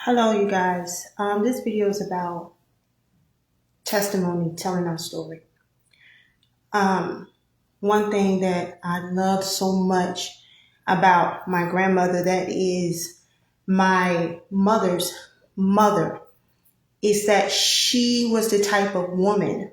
Hello, you guys. This video is about testimony, telling our story. One thing that I love so much about my grandmother, that is my mother's mother, is that she was the type of woman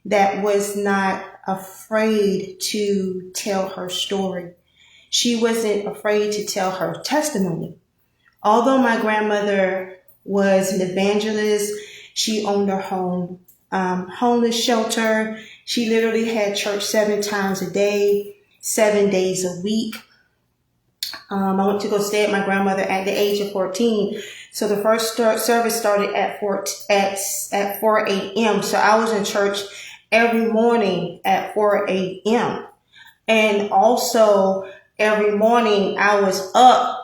that was not afraid to tell her story. She wasn't afraid to tell her testimony. Although my grandmother was an evangelist, she owned her home, homeless shelter. She literally had church 7 times a day, 7 days a week. I went to go stay at my grandmother at the age of 14. So the first service started at 4 a.m. So I was in church every morning at 4 a.m. And also every morning I was up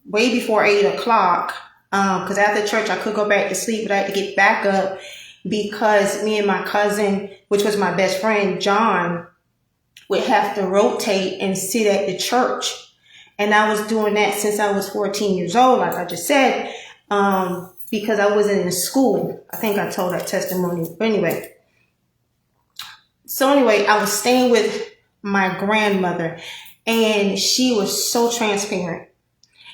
way before 8 o'clock, because after church I could go back to sleep, but I had to get back up because me and my cousin, which was my best friend, John, would have to rotate and sit at the church. And I was doing that since I was 14 years old, like I just said, because I wasn't in school. I think I told that testimony. But anyway, I was staying with my grandmother, and she was so transparent.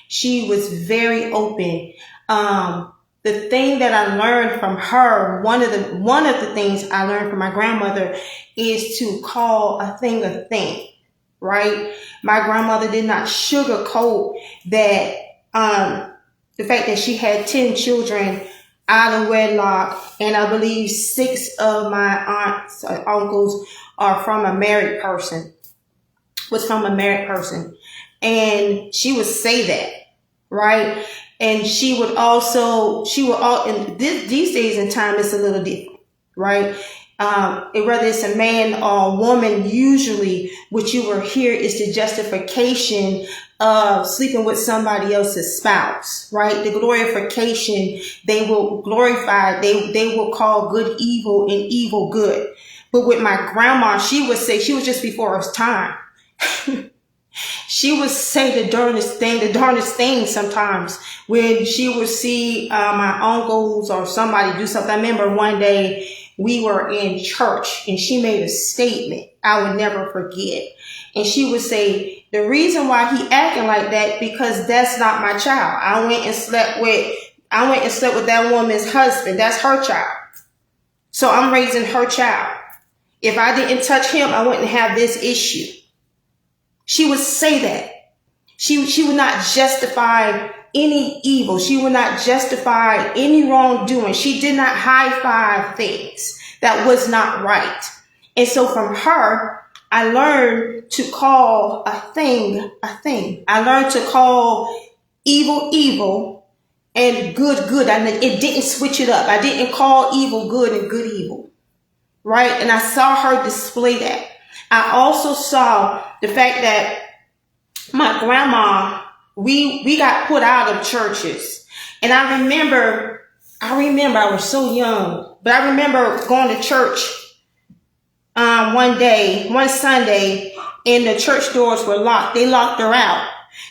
She was very open. The thing that I learned from her, one of the things I learned from my grandmother is to call a thing, right? My grandmother did not sugarcoat that, the fact that she had 10 children out of wedlock, and I believe 6 of my aunts or uncles are from a married person, and she would say that. Right. And she would and these days in time, it's a little different, right? Whether it's a man or a woman, usually what you will hear is the justification of sleeping with somebody else's spouse, right? The glorification, they will glorify, they will call good evil and evil good. But with my grandma, she would say, she was just before her time. She would say the darndest thing sometimes when she would see my uncles or somebody do something. I remember one day we were in church and she made a statement I would never forget. And she would say, the reason why he acting like that, because that's not my child. I went and slept with that woman's husband. That's her child. So I'm raising her child. If I didn't touch him, I wouldn't have this issue. She would say that. She would not justify any evil. She would not justify any wrongdoing. She did not high-five things that was not right. And so from her, I learned to call a thing. I learned to call evil, evil, and good, good. It didn't switch it up. I didn't call evil good and good evil. Right? And I saw her display that. I also saw the fact that my grandma, we got put out of churches. And I remember I was so young, but I remember going to church one Sunday, and the church doors were locked. They locked her out.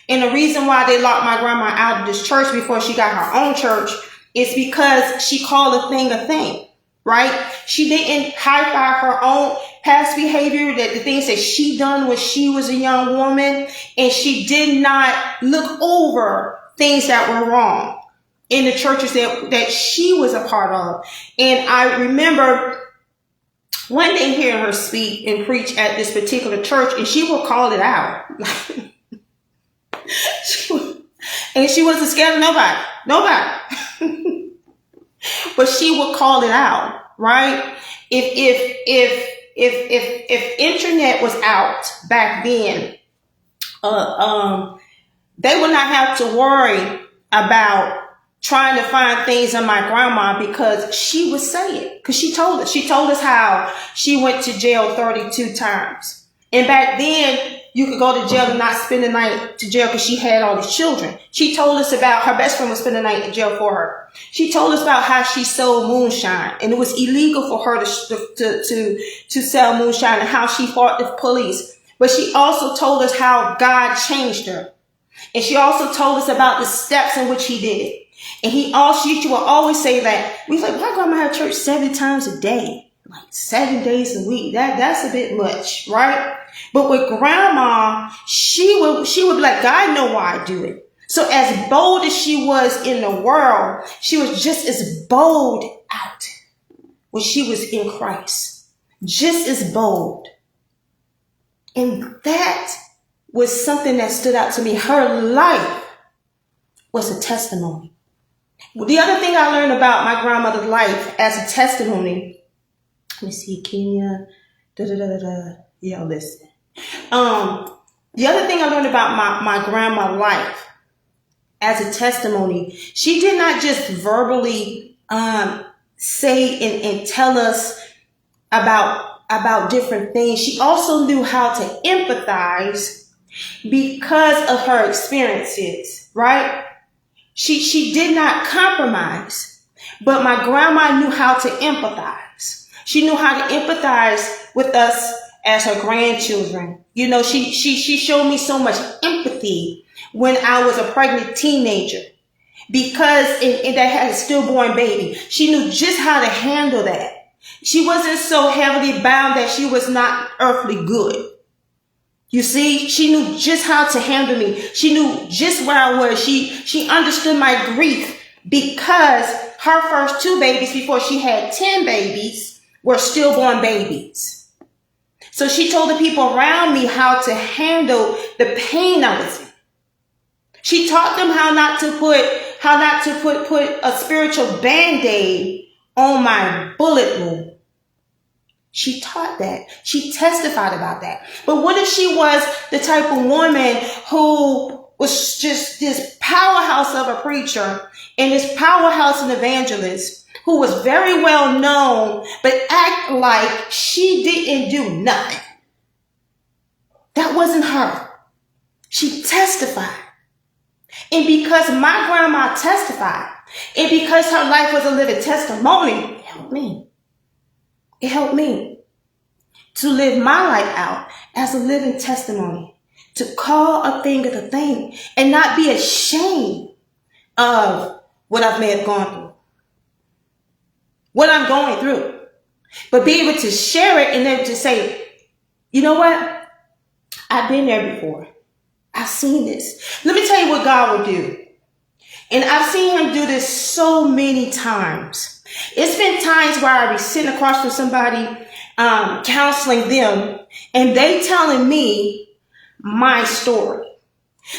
And the reason why they locked my grandma out of this church before she got her own church is because she called a thing. Right? She didn't high-five her own past behavior, that the things that she done when she was a young woman, and she did not look over things that were wrong in the churches that she was a part of. And I remember one day hearing her speak and preach at this particular church, and she would call it out. And she wasn't scared of nobody. But she would call it out, right? If internet was out back then, they would not have to worry about trying to find things in my grandma, because she would say it. Because she told us how she went to jail 32 times. And back then, you could go to jail and not spend the night to jail because she had all these children. She told us about her best friend was spending the night in jail for her. She told us about how she sold moonshine, and it was illegal for her to sell moonshine, and how she fought the police. But she also told us how God changed her. And she also told us about the steps in which he did it. And she will always say that. We was like, my grandma had church 7 times a day, like 7 days a week. That's a bit much, right? But with grandma, she would be like, God know why I do it. So as bold as she was in the world, she was just as bold out when she was in Christ. Just as bold. And that was something that stood out to me. Her life was a testimony. The other thing I learned about my grandmother's life as a testimony, let me see, Kenya, yeah, listen. The other thing I learned about my grandma's life as a testimony, she did not just verbally say and tell us about different things. She also knew how to empathize because of her experiences, right? She did not compromise, but my grandma knew how to empathize. She knew how to empathize with us as her grandchildren. You know, she showed me so much empathy when I was a pregnant teenager because and that had a stillborn baby. She knew just how to handle that. She wasn't so heavily bound that she was not earthly good. You see, she knew just how to handle me. She knew just where I was. She understood my grief because her first 2 babies before she had 10 babies were stillborn babies. So she told the people around me how to handle the pain I was in. She taught them how not to put a spiritual Band-Aid on my bullet wound. She taught that. She testified about that. But what if she was the type of woman who was just this powerhouse of a preacher and this powerhouse and evangelist who was very well known, but act like she didn't do nothing? That wasn't her. She testified. And because my grandma testified, and because her life was a living testimony, it helped me. It helped me to live my life out as a living testimony, to call a thing a thing and not be ashamed of what I may have gone through, what I'm going through, but be able to share it and then to say, you know what? I've been there before. I've seen this. Let me tell you what God will do. And I've seen him do this so many times. It's been times where I be sitting across from somebody, counseling them, and they telling me my story.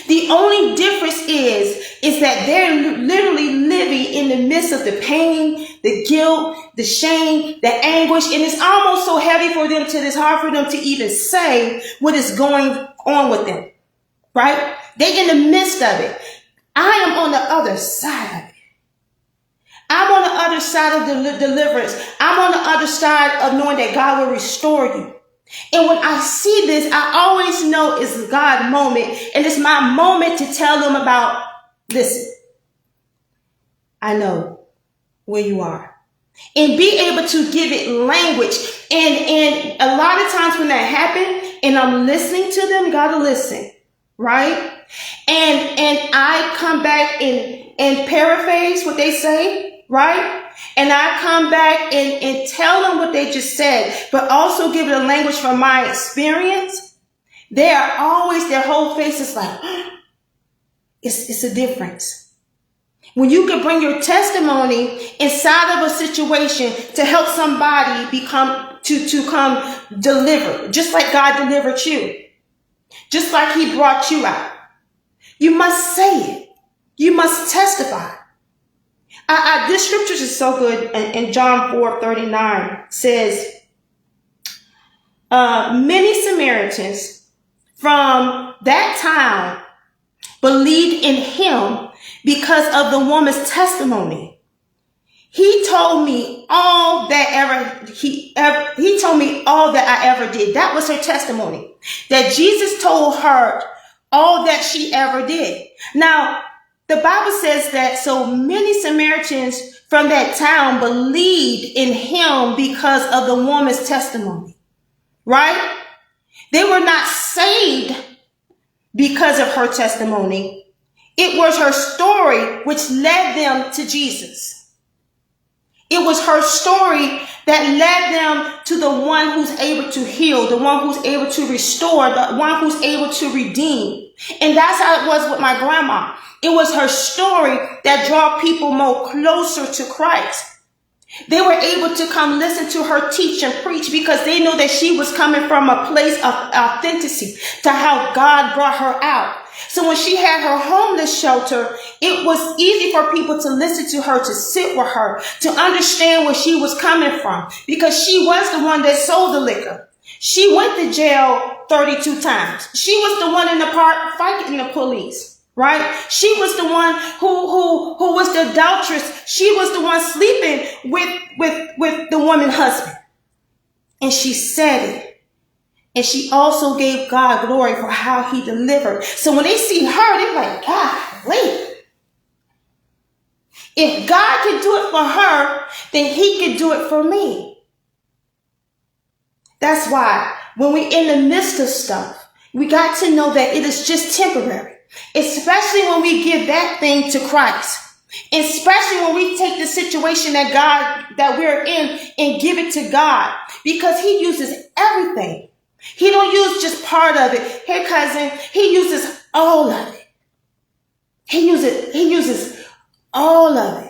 The only difference is that they're literally living in the midst of the pain, the guilt, the shame, the anguish, and it's almost so heavy for them till it's hard for them to even say what is going on with them, right? They're in the midst of it. I am on the other side of it. I'm on the other side of the deliverance. I'm on the other side of knowing that God will restore you. And when I see this, I always know it's God's moment. And it's my moment to tell them about, listen, I know where you are. And be able to give it language. And a lot of times when that happens, and I'm listening to them, you gotta listen, right? And I come back and paraphrase what they say. Right? And I come back and tell them what they just said, but also give it a language from my experience. They are always, their whole face is like, it's a difference. When you can bring your testimony inside of a situation to help somebody come delivered, just like God delivered you, just like he brought you out. You must say it. You must testify. This scripture is so good. And John 4:39 says, many Samaritans from that town believed in him because of the woman's testimony. He told me all that he told me all that I ever did. That was her testimony. That Jesus told her all that she ever did. Now, the Bible says that so many Samaritans from that town believed in him because of the woman's testimony, right? They were not saved because of her testimony. It was her story which led them to Jesus. It was her story that led them to the one who's able to heal, the one who's able to restore, the one who's able to redeem. And that's how it was with my grandma. It was her story that drew people more closer to Christ. They were able to come listen to her teach and preach because they knew that she was coming from a place of authenticity to how God brought her out. So when she had her homeless shelter, it was easy for people to listen to her, to sit with her, to understand where she was coming from, because she was the one that sold the liquor. She went to jail 32 times. She was the one in the park fighting the police. Right? She was the one who was the adulteress. She was the one sleeping with the woman's husband. And she said it. And she also gave God glory for how he delivered. So when they see her, they're like, God, wait. If God can do it for her, then he can do it for me. That's why when we're in the midst of stuff, we got to know that it is just temporary. Especially when we give that thing to Christ. Especially when we take the situation that we're in and give it to God. Because he uses everything. He don't use just part of it. Here, cousin, he uses all of it. He uses all of it.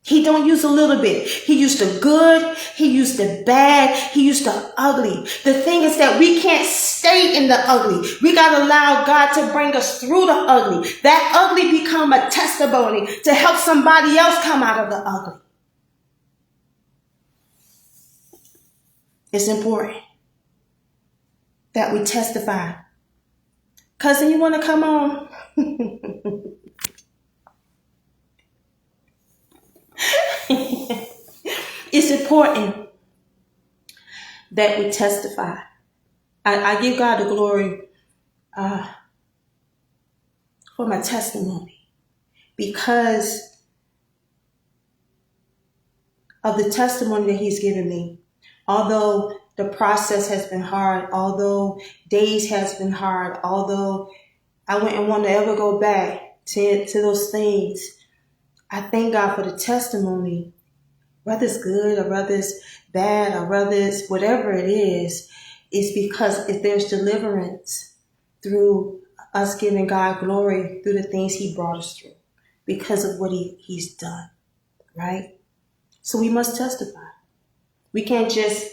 He don't use a little bit. He used the good. He used the bad. He used the ugly. The thing is that we can't stay in the ugly. We got to allow God to bring us through the ugly. That ugly become a testimony to help somebody else come out of the ugly. It's important that we testify. Cousin, you want to come on? It's important that we testify. I give God the glory for my testimony because of the testimony that he's given me. Although the process has been hard, although days has been hard, although I wouldn't want to ever go back to those things, I thank God for the testimony. Whether it's good or whether it's bad or whether it's whatever it is because if there's deliverance through us giving God glory through the things he brought us through because of what he's done, right? So we must testify. We can't just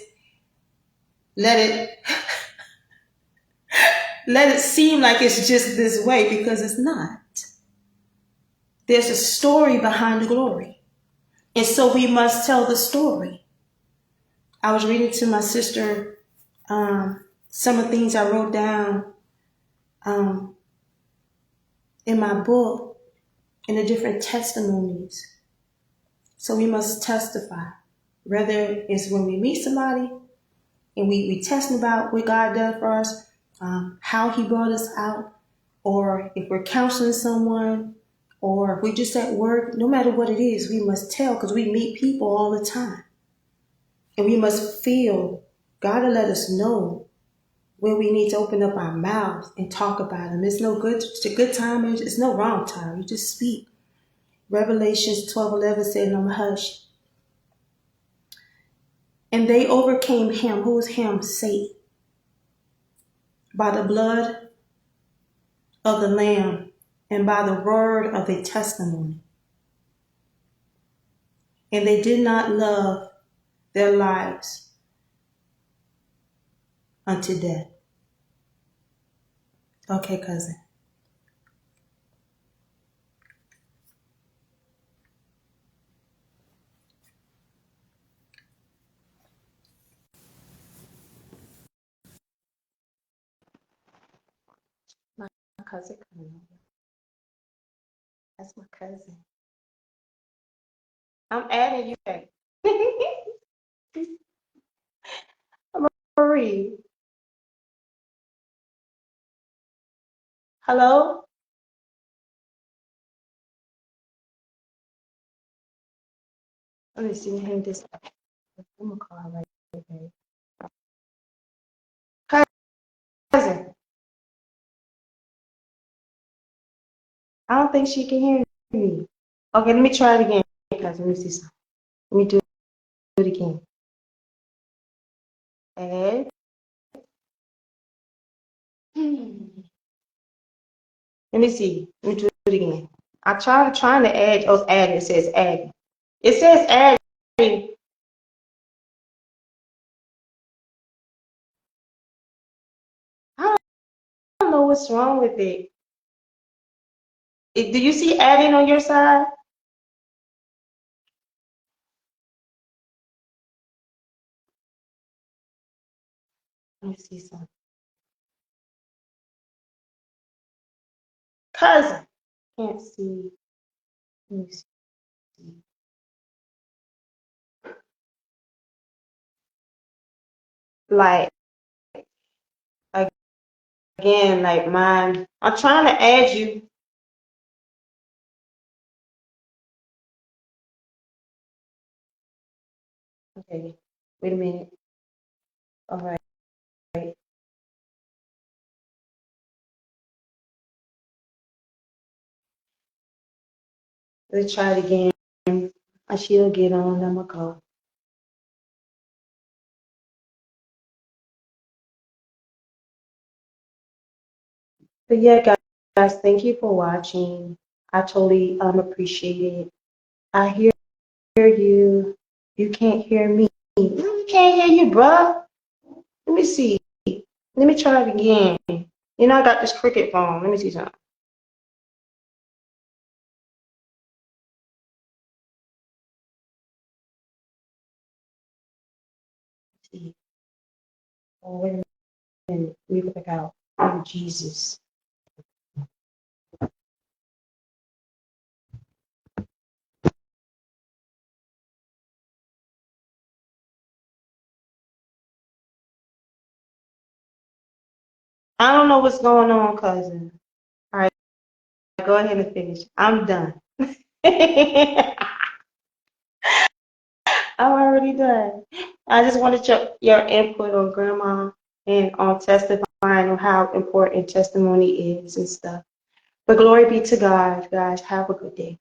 let it seem like it's just this way because it's not. There's a story behind the glory. And so we must tell the story. I was reading to my sister some of the things I wrote down in my book and the different testimonies. So we must testify. Whether it's when we meet somebody and we test about what God did for us, how he brought us out, or if we're counseling someone, or if we just at work, no matter what it is, we must tell because we meet people all the time. And we must feel God will let us know when we need to open up our mouths and talk about him. It's no good, it's a good time, it's no wrong time. You just speak. Revelations 12:11 said, "I'm hushed." And they overcame him. Who was him? Satan. By the blood of the Lamb and by the word of their testimony. And they did not love their lives unto death. Okay, cousin. My cousin coming over. That's my cousin. I'm adding you back. Marie. Hello? Let me see. Hang this up. I'm gonna call her right back. Cousin. I don't think she can hear me. Okay, let me try it again, guys. Let me see something. Let me do it again. Add. Let me see. Let me do it again. I tried trying to add. Oh, add. It says add. It says adding. I don't know what's wrong with it. Do you see adding on your side? Let me see something. Cousin. Can't see. Let me see. Like, again, like mine. I'm trying to add you. Okay. Wait a minute. All right. Let's try it again. I should get on. I'm going to go. But yeah, guys, thank you for watching. I totally appreciate it. I hear you. You can't hear me. You can't hear you, bruh. Let me see. Let me try it again. You know, I got this cricket phone. Let me see something. Let's see. Oh, wait a minute. Let me go back out. Oh, Jesus. I don't know what's going on, cousin. All right, go ahead and finish. I'm done. I'm already done. I just wanted your input on grandma and on testifying on how important testimony is and stuff. But glory be to God, guys. Have a good day.